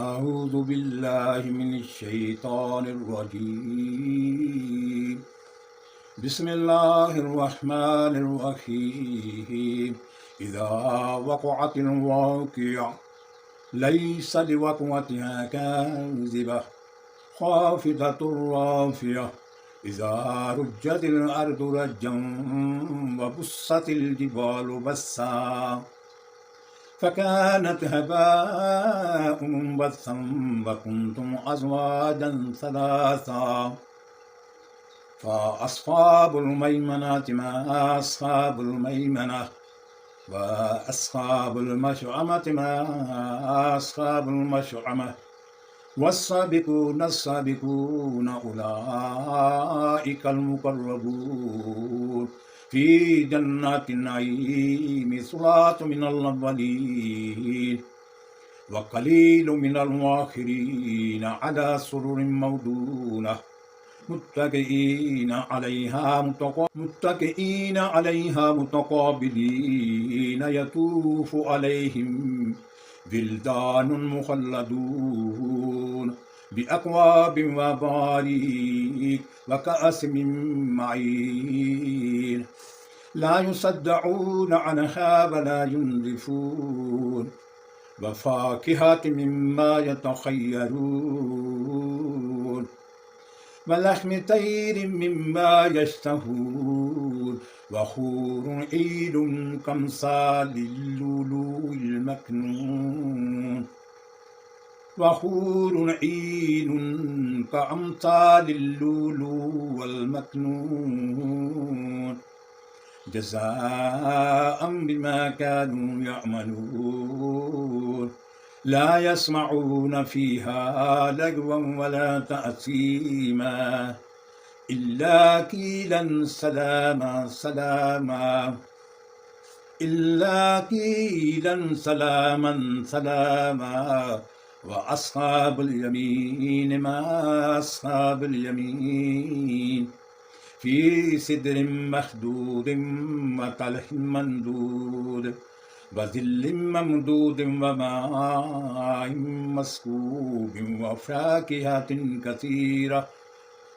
أعوذ بالله من الشيطان الرجيم. بسم الله الرحمن الرحيم. إذا وقعت الواقعة ليس لوقعتها كاذبة خافضة رافعة إذا رجت الأرض رجا وبست الجبال بسا فكانت هباء منبثا وكنتم أزواجا ثلاثا فأصحاب الميمنة ما أصحاب الميمنة وأصحاب المشأمة ما أصحاب المشأمة والسابقون السابقون أولئك المقربون في جنات النعيم ثلاث من الأولين وقليل من الآخرين على سرر موضونة متكئين عليها متقابلين يطوف عليهم ولدان مخلدون بأكواب وأباريق وكأس من معين لا يصدعون عنها ولا ينزفون وفاكهة مما يتخيرون ولحم طير مما يشتهون وحور عين كأمثال اللؤلؤ المكنون وحور عين كأمثال اللؤلؤ المكنون جزاء بما كانوا يعملون لا يسمعون فيها لغوا ولا تأثيما إلا قيلا سلاما سلاما إلا قيلا سلاما سلاما وأصحاب اليمين ما أصحاب اليمين في سدر مخدود وطلح ممدود وظل ممدود وماء مسكوب وفاكهة كثيرة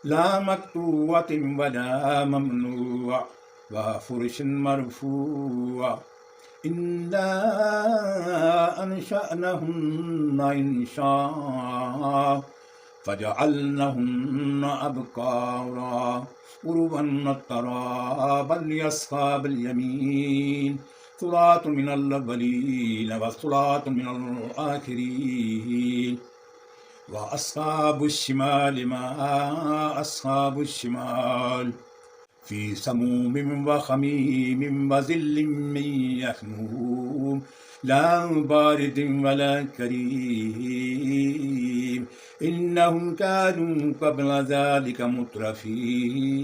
لا مقطوعة ولا ممنوع وفرش مرفوع إنا أنشأناهن إنشاء فجعلناهن أبكارا عربا أترابا لأصحاب اليمين ثلاث من الأولين وثلاث من الآخرين وأصحاب الشمال ما أصحاب الشمال في سموم وخميم وظل من يحموم لا بارد ولا كريم إنهم كانوا قبل ذلك مترفين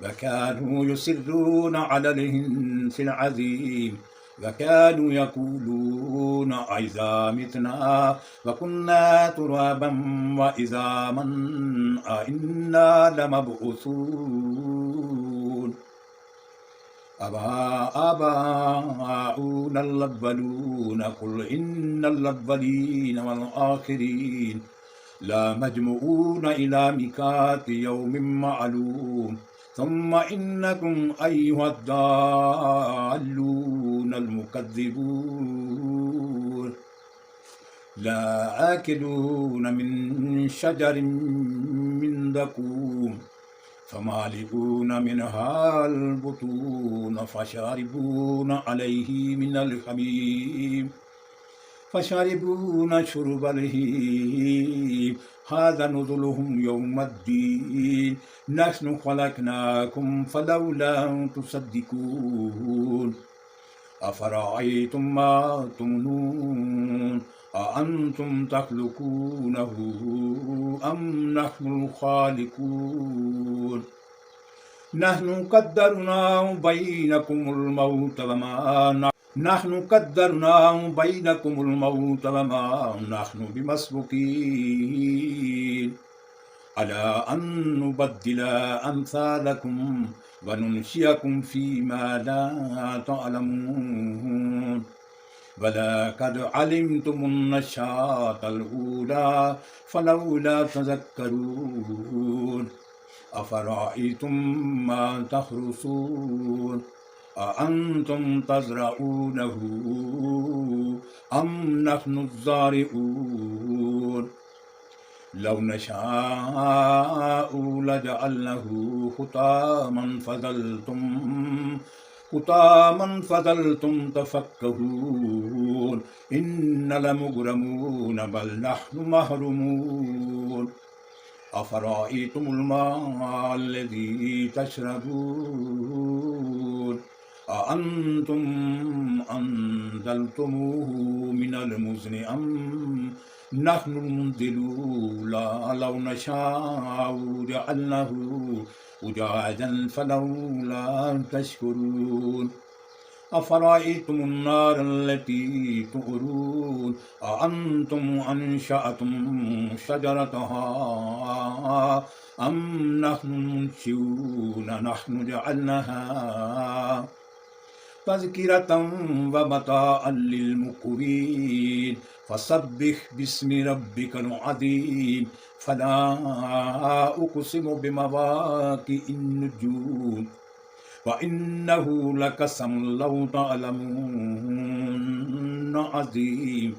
وكانوا يصرون على الهنس العظيم وكانوا يقولون أئذا متنا وكنا ترابا وعظاما أئنا لمبعوثون آباؤنا الأولون قل إن الأولين والآخرين لا مجموعون إلى ميقات يوم معلوم ثم إنكم أيها الضالون المكذبون لا آكلون من شجر من زقوم فمالئون منها البطون فشاربون عليه من الحميم فشاربون شرب الهيم هذا نزلهم يوم الدين نحن خلقناكم فلولا تصدقون أفرأيتم ما تمنون أأنتم تخلقونه أم نحن الخالقون نحن قدرنا بينكم الموت وما نحن بمسبوقين على أن نبدل أمثالكم وننشئكم فيما لا تعلمون وَلَقَدْ عَلِمْتُمُ النَّشَاطَ الْأُولَىٰ فَلَوْلَا تَذَكَّرُونَ أَفَرَأَيْتُم مَّا تَحْرُثُونَ أَأَنتُمْ تَزْرَعُونَهُ أَمْ نَحْنُ الزَّارِعُونَ لَوْ نَشَاءُ لَجَعَلْنَاهُ حُطَامًا فَظَلْتُمْ تَفَكَّهُونَ إِنَّ لَمُغْرَمُونَ بَلْ نَحْنُ مَحْرُومُونَ أَفَرَأَيْتُمُ الْمَاءَ الَّذِي تَشْرَبُونَ أَأَنتُمْ أَنزَلْتُمُوهُ مِنَ الْمُزْنِ أَمْ نَحْنُ الْمُنزِلُونَ لَوْ نَشَاءُ جَعَلْنَاهُ أُجَاجًا فَلَوْلَا تَشْكُرُونَ أَفَرَأَيْتُمُ النَّارَ الَّتِي تُورُونَ أَأَنتُمْ أَنشَأْتُمْ شَجَرَتَهَا أَمْ نَحْنُ الْمُنشِئُونَ نَحْنُ جَعَلْنَاهَا تَذْكِرَةً وَمَتَاعًا لِّلْمُقْوِينَ فَسَبِّحْ بِاسْمِ رَبِّكَ الْعَظِيمِ فَلَا أُقْسِمُ بِمَوَاقِعِ النُّجُومِ وَإِنَّهُ لَقَسَمٌ لَّوْ تَعْلَمُونَ عَظِيمٌ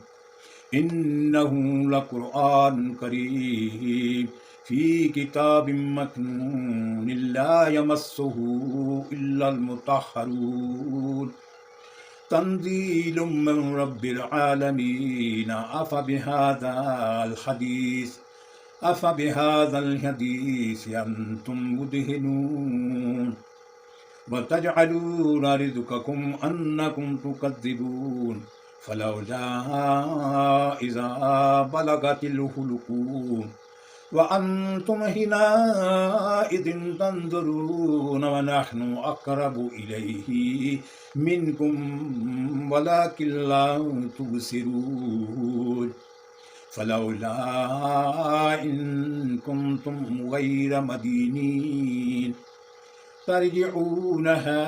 إِنَّهُ لَقُرْآنٌ كَرِيمٌ فِي كِتَابٍ مَّكْنُونٍ لَّا يَمَسُّهُ إِلَّا الْمُطَهَّرُونَ تنزيل من رب العالمين أفبهذا الحديث أنتم مدهنون وتجعلون رزقكم أنكم تكذبون فلولا إذا بلغت الحلقوم وأنتم حينئذ تنظرون ونحن أقرب إليه منكم ولكن لا تبصرون فلولا إن كنتم غير مدينين ترجعونها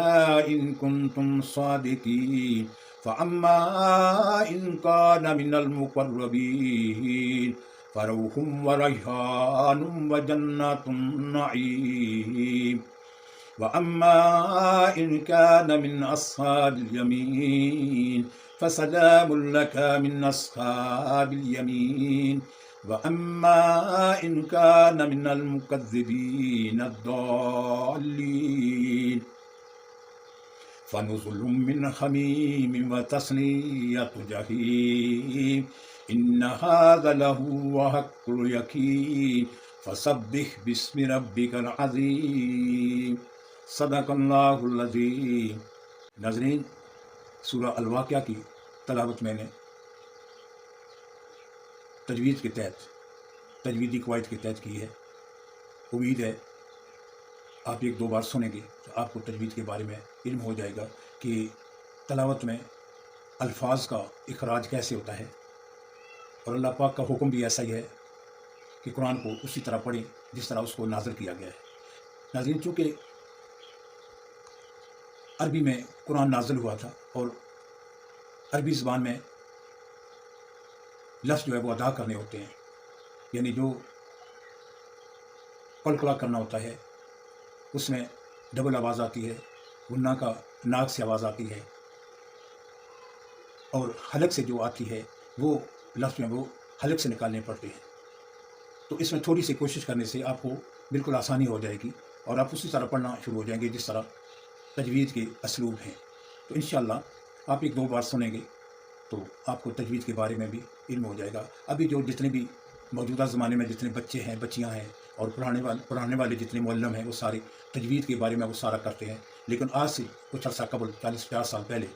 إن كنتم صادقين فأما إن كان من المقربين فروح وريحان وجنات النعيم وأما إن كان من أصحاب اليمين فسلام لك من أصحاب اليمين وأما إن كان من المكذبين الضالين فنزل من حميم وتصلية جحيم إن هذا لهو حق اليقين فسبح باسم ربك العظيم صدق اللہ العظیم۔ ناظرین، سورہ الواقعہ کی تلاوت میں نے تجوید کے تحت، تجویدی قواعد کے تحت کی ہے۔ امید ہے آپ ایک دو بار سنیں گے تو آپ کو تجوید کے بارے میں علم ہو جائے گا کہ تلاوت میں الفاظ کا اخراج کیسے ہوتا ہے، اور اللہ پاک کا حکم بھی ایسا ہی ہے کہ قرآن کو اسی طرح پڑھیں جس طرح اس کو نازل کیا گیا ہے۔ ناظرین، چونکہ عربی میں قرآن نازل ہوا تھا اور عربی زبان میں لفظ جو ہے وہ ادا کرنے ہوتے ہیں، یعنی جو قلقلہ کرنا ہوتا ہے اس میں ڈبل آواز آتی ہے، غنہ کا ناک سے آواز آتی ہے، اور حلق سے جو آتی ہے وہ لفظ میں وہ حلق سے نکالنے پڑتے ہیں۔ تو اس میں تھوڑی سی کوشش کرنے سے آپ کو بالکل آسانی ہو جائے گی اور آپ اسی طرح پڑھنا شروع ہو جائیں گے جس طرح تجوید کے اسلوب ہیں۔ تو انشاءاللہ آپ ایک دو بار سنیں گے تو آپ کو تجوید کے بارے میں بھی علم ہو جائے گا۔ ابھی جو جتنے بھی موجودہ زمانے میں جتنے بچے ہیں، بچیاں ہیں اور پڑھانے والے جتنے معلم ہیں وہ سارے تجوید کے بارے میں وہ سارا کرتے ہیں، لیکن آج سے کچھ عرصہ قبل 40-50 سال پہلے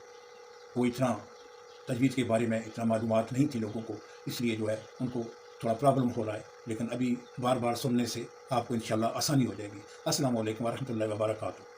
وہ اتنا تجوید کے بارے میں اتنا معلومات نہیں تھی لوگوں کو، اس لیے جو ہے ان کو تھوڑا پرابلم ہو رہا ہے، لیکن ابھی بار بار سننے سے آپ کو انشاءاللہ آسانی ہو جائے گی۔ السلام علیکم ورحمۃ اللہ وبرکاتہ۔